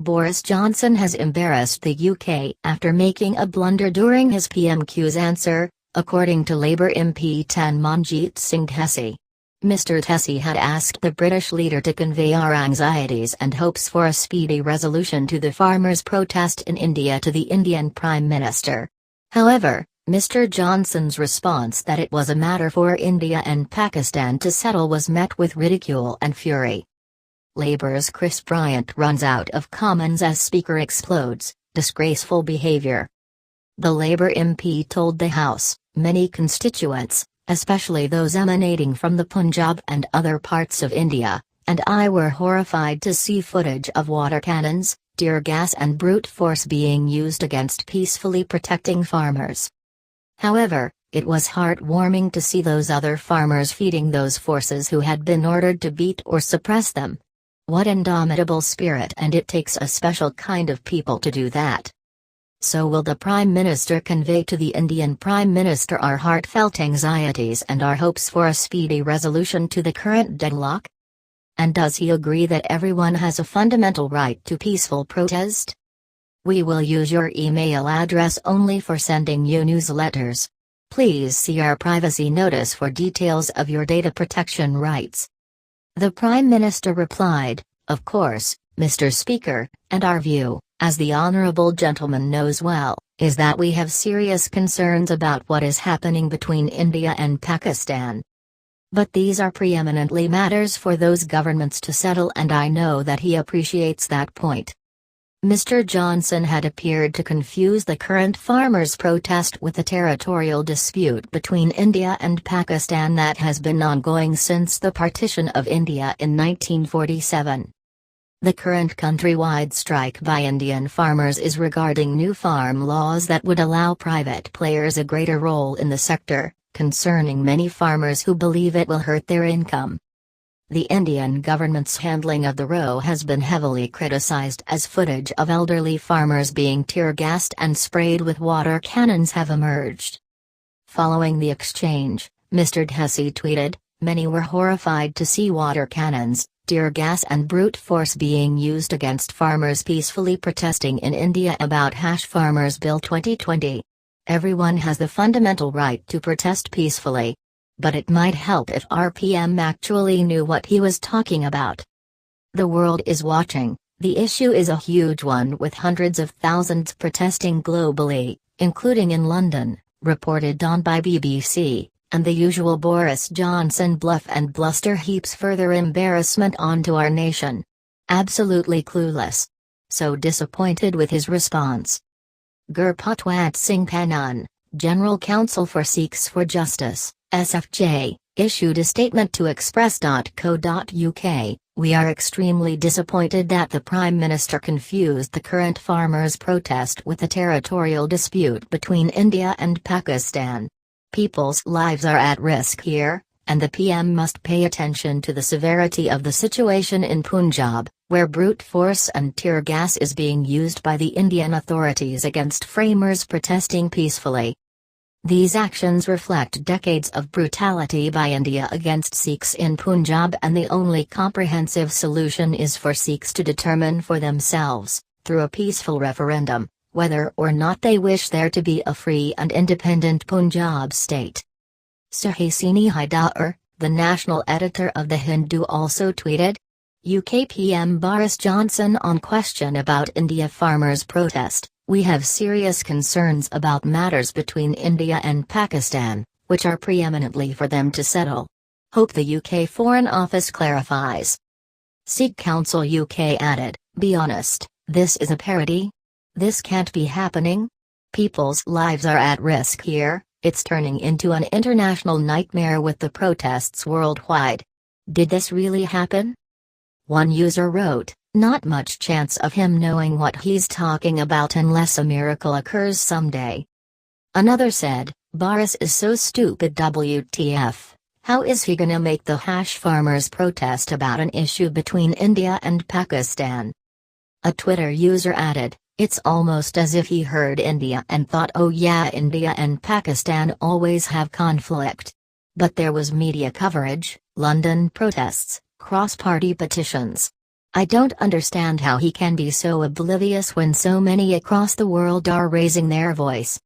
Boris Johnson has embarrassed the UK after making a blunder during his PMQ's answer, according to Labour MP Tanmanjeet Singh Dhesi. Mr. Dhesi had asked the British leader to convey our anxieties and hopes for a speedy resolution to the farmers' protest in India to the Indian Prime Minister. However, Mr. Johnson's response that it was a matter for India and Pakistan to settle was met with ridicule and fury. Labour's Chris Bryant runs out of comments as Speaker explodes, disgraceful behaviour. The Labour MP told the House, many constituents, especially those emanating from the Punjab and other parts of India, and I were horrified to see footage of water cannons, tear gas and brute force being used against peacefully protecting farmers. However, it was heartwarming to see those other farmers feeding those forces who had been ordered to beat or suppress them. What indomitable spirit, and it takes a special kind of people to do that. So will the Prime Minister convey to the Indian Prime Minister our heartfelt anxieties and our hopes for a speedy resolution to the current deadlock? And does he agree that everyone has a fundamental right to peaceful protest? We will use your email address only for sending you newsletters. Please see our privacy notice for details of your data protection rights. The Prime Minister replied, "Of course, Mr. Speaker, and our view, as the honourable gentleman knows well, is that we have serious concerns about what is happening between India and Pakistan. But these are preeminently matters for those governments to settle, and I know that he appreciates that point." Mr. Johnson had appeared to confuse the current farmers' protest with the territorial dispute between India and Pakistan that has been ongoing since the partition of India in 1947. The current countrywide strike by Indian farmers is regarding new farm laws that would allow private players a greater role in the sector, concerning many farmers who believe it will hurt their income. The Indian government's handling of the row has been heavily criticized as footage of elderly farmers being tear-gassed and sprayed with water cannons have emerged. Following the exchange, Mr. Dhesi tweeted, "Many were horrified to see water cannons, tear gas and brute force being used against farmers peacefully protesting in India about Farmers Bill 2020. Everyone has the fundamental right to protest peacefully. But it might help if our PM actually knew what he was talking about. The world is watching, the issue is a huge one with hundreds of thousands protesting globally, including in London," reported on by BBC, and the usual Boris Johnson bluff and bluster heaps further embarrassment onto our nation. Absolutely clueless. So disappointed with his response. Gurpatwant Singh Pannan, General Counsel for Sikhs for Justice, SFJ, issued a statement to express.co.uk, "We are extremely disappointed that the Prime Minister confused the current farmers' protest with the territorial dispute between India and Pakistan. People's lives are at risk here, and the PM must pay attention to the severity of the situation in Punjab, where brute force and tear gas is being used by the Indian authorities against farmers protesting peacefully. These actions reflect decades of brutality by India against Sikhs in Punjab, and the only comprehensive solution is for Sikhs to determine for themselves, through a peaceful referendum, whether or not they wish there to be a free and independent Punjab state." Suhasini Haidar, the national editor of The Hindu, also tweeted, "UK PM Boris Johnson on question about India farmers' protest. We have serious concerns about matters between India and Pakistan, which are preeminently for them to settle. Hope the UK Foreign Office clarifies." Sikh Council UK added, "Be honest, this is a parody? This can't be happening. People's lives are at risk here, it's turning into an international nightmare with the protests worldwide. Did this really happen?" One user wrote, "Not much chance of him knowing what he's talking about unless a miracle occurs someday." Another said, "Boris is so stupid, WTF, how is he gonna make the farmers protest about an issue between India and Pakistan?" A Twitter user added, "It's almost as if he heard India and thought, oh yeah, India and Pakistan always have conflict. But there was media coverage, London protests, cross-party petitions. I don't understand how he can be so oblivious when so many across the world are raising their voice.